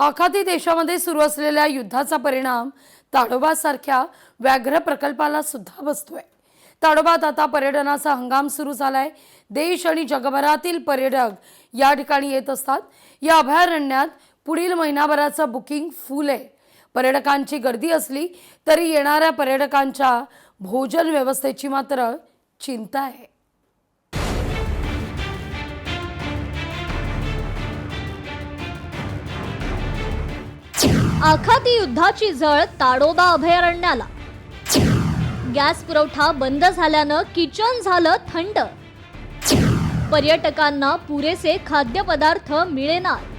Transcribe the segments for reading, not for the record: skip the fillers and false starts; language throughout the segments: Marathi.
आखाती देशामध्ये सुरू असलेल्या युद्धाचा परिणाम ताडोबासारख्या व्याघ्र प्रकल्पाला सुद्धा बसतोय। ताडोबात आता पर्यटनाचा हंगाम सुरू झालाय। देश आणि जगभरातील पर्यटक या ठिकाणी येत असतात। या अभयारण्यात पुढील महिनाभराचं बुकिंग फुल आहे। पर्यटकांची गर्दी असली तरी येणाऱ्या पर्यटकांच्या भोजन व्यवस्थेची मात्र चिंता आहे। आखाती युद्धाची झळ ताडोबा अभयारण्याला। गॅस पुरवठा बंद झाल्यानं किचन झालं थंड। पर्यटकांना पुरेसे खाद्यपदार्थ मिळेनात।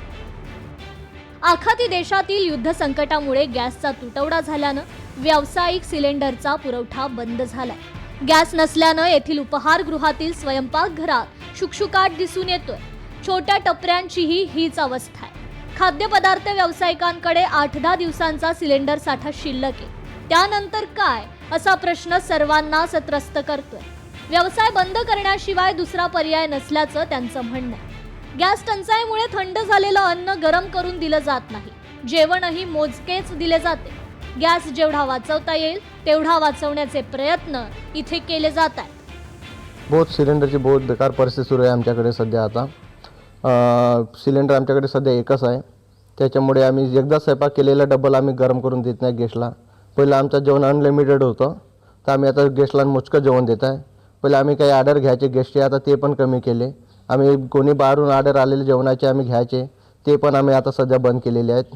आखाती देशातील युद्ध संकटामुळे गॅसचा तुटवडा झाल्यानं व्यावसायिक सिलेंडरचा पुरवठा बंद झालाय। गॅस नसल्यानं येथील उपहारगृहातील स्वयंपाकघरात शुकशुकाट दिसून येतोय। छोट्या टपऱ्यांचीही हीच अवस्था आहे। खाद्यपदार्थ व्यावसायिकांकडे 8-10 दिवसांचा सिलेंडर साठा शिल्लक आहे। त्यानंतर काय असा प्रश्न सर्वांनाच त्रस्त करतोय। व्यवसाय बंद करण्याशिवाय दुसरा पर्याय नसल्याचं त्यांचं म्हणणं आहे। गॅस टंचाईमुळे थंड झालेलं अन्न गरम करून दिलं जात नाही। जेवणही मोजकेच दिले जाते। गॅस जेवढा वाचवता येईल तेवढा वाचवण्याचे प्रयत्न इथे केले जात आहेत। बहुत सिलेंडरची बहुत बेकार परिस्थिती सुरू आहे आमच्याकडे सध्या। आता सिलेंडर आमच्याकडे सध्या एकच आहे। त्याच्यामुळे आम्ही एकदा स्वयंपाक केलेला डबल आम्ही गरम करून देत नाही गॅसला। पहिलं आमचं जेवण अनलिमिटेड होतं, तर आम्ही आता गॅसला मोजकं जेवण देत आहे। पहिले आम्ही काही ऑर्डर घ्यायचे गॅसचे, आता ते पण कमी केले। आम्ही कोणी बाहेरून ऑर्डर आलेले जेवणाचे आम्ही घ्यायचे, ते पण आम्ही आता सध्या बंद केलेले आहेत।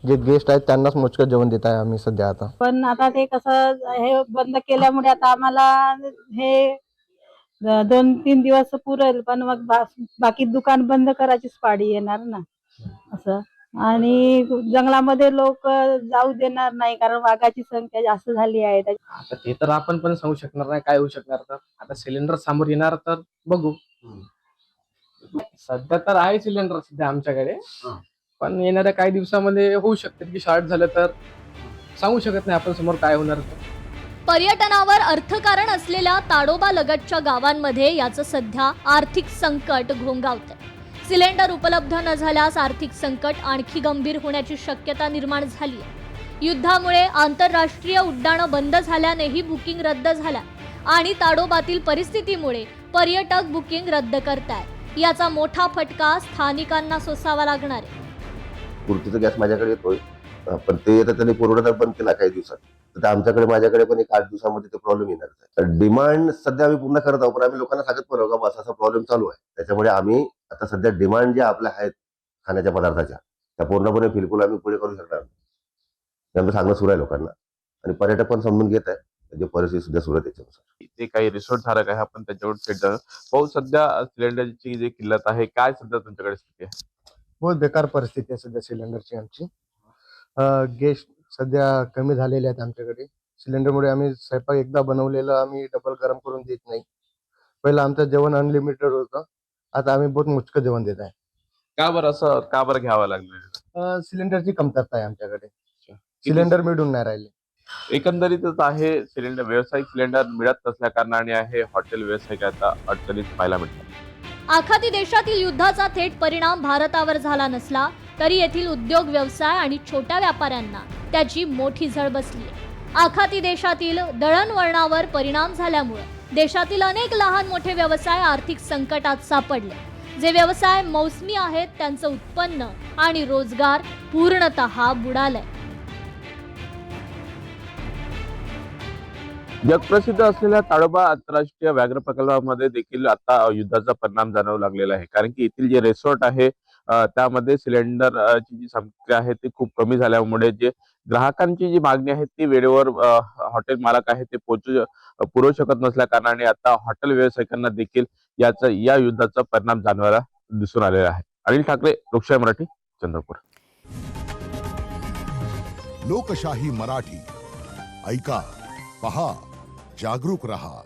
जे गेस्ट आहेत त्यांनाच मोजकं जेवण देत आहे आम्ही सध्या। आता पण आता ते कसं हे बंद केल्यामुळे आता आम्हाला हे 2-3 दिवस पुरेल, पण मग बाकी दुकान बंद करायचीच पाळी येणार ना असं। आणि जंगलामध्ये लोक जाऊ देणार नाही, कारण वाघाची संख्या जास्त झाली आहे। आता ते तर आपण पण सांगू शकणार नाही काय होऊ शकणार। तर आता सिलेंडर समोर येणार तर बघू। सध्या तर आहे सिलेंडर सध्या आमच्याकडे, पण येणाऱ्या काही दिवसामध्ये होऊ शकते की शॉर्ट झालं तर सांगू शकत नाही आपण समोर काय होणार। पर्यटनावर अर्थकारण असलेल्या ताडोबा लगतच्या गावांमध्ये याचं सध्या आर्थिक संकट घोंगावतंय। सिलेंडर उपलब्ध न झाल्यास आर्थिक संकट आणखी गंभीर होण्याची शक्यता निर्माण झाली आहे। युद्धामुळे आंतरराष्ट्रीय उड्डाणं बंद झाल्यानेही बुकिंग रद्द झाल्या आणि ताडोबातील परिस्थितीमुळे पर्यटक बुकिंग रद्द करतायत। याचा मोठा फटका स्थानिकांना सोसावा लागणार आहे। पुरतीचा गॅस माझ्याकडे येतोय, पण ते येतं त्यांनी पुरवठा बंद केला काही दिवसात। तर आमच्याकडे माझ्याकडे पण 1-8 दिवसामध्ये ते प्रॉब्लेम येणार। डिमांड सध्या आम्ही पूर्ण करत आहोत, पण आम्ही लोकांना सांगत पण आहोत का असा प्रॉब्लेम चालू आहे। त्याच्यामुळे आम्ही आता सध्या डिमांड ज्या आपल्या आहेत खाण्याच्या पदार्थाच्या, त्या पूर्णपणे बिलकुल आम्ही पुढे करू शकणार नाही। आमचं सांगणं सुरू आहे लोकांना, आणि पर्यटक पण समजून घेत आहे म्हणजे परिस्थिती सुद्धा सुरू आहे त्याच्यानुसार। ते काही रिसोर्ट धारक आहे, आपण त्याच्यावर थेट पाहू। सध्या सिलेंडरची जी किल्लत आहे, काय सध्या तुमच्याकडे स्थिती आहे? बहुत बेकार परिस्थिती आहे सध्या सिलेंडरची आमची। गॅस सध्या कमी झालेले आहेत आमच्याकडे। सिलेंडरमुळे आम्ही स्वयंपाक एकदा बनवलेलं आम्ही डबल गरम करून देत नाही। पहिलं आमचं जेवण अनलिमिटेड होतं, आता आम्ही बहुत मोजकं जेवण देत आहे। का बरं असं का बरं घ्यावं लागलं? सिलेंडरची कमतरता आहे आमच्याकडे। सिलेंडर मिळून नाही राहिले। एकंदरीतच आहे, सिलेंडर व्यावसायिक सिलेंडर मिळत नसल्या कारणाने आहे हॉटेल व्यावसायिक आता अडचणीत पाहायला मिळतात। आखाती देशातील युद्धाचा थेट परिणाम भारतावर झाला नसला तरी येथील उद्योग व्यवसाय आणि छोट्या व्यापाऱ्यांना त्याची मोठी झळ बसली आहे। आखाती देशातील दळणवळणावर परिणाम झाल्यामुळे देशातील अनेक लहान मोठे व्यवसाय आर्थिक संकटात सापडले। जे व्यवसाय मौसमी आहेत त्यांचं उत्पन्न आणि रोजगार पूर्णतः बुडाले। जगप्रसिद्ध असलेल्या ताडोबा आंतरराष्ट्रीय व्याघ्र प्रकल्पामध्ये देखील आता युद्धाचा परिणाम जाणवू लागलेला आहे। कारण की येथील जे रिसॉर्ट आहे त्यामध्ये सिलेंडरची जी संख्या आहे ती खूप कमी झाल्यामुळे जे ग्राहकांची जी मागणी आहे ती वेळेवर हॉटेल मालक आहे ते पुरवू शकत नसल्या कारणाने आता हॉटेल व्यावसायिकांना देखील या युद्धाचा परिणाम जाणवायला दिसून आलेला आहे। अनिल ठाकरे, लोकशाही मराठी, चंद्रपूर। लोकशाही मराठी ऐका, पहा, जागरूक रहा।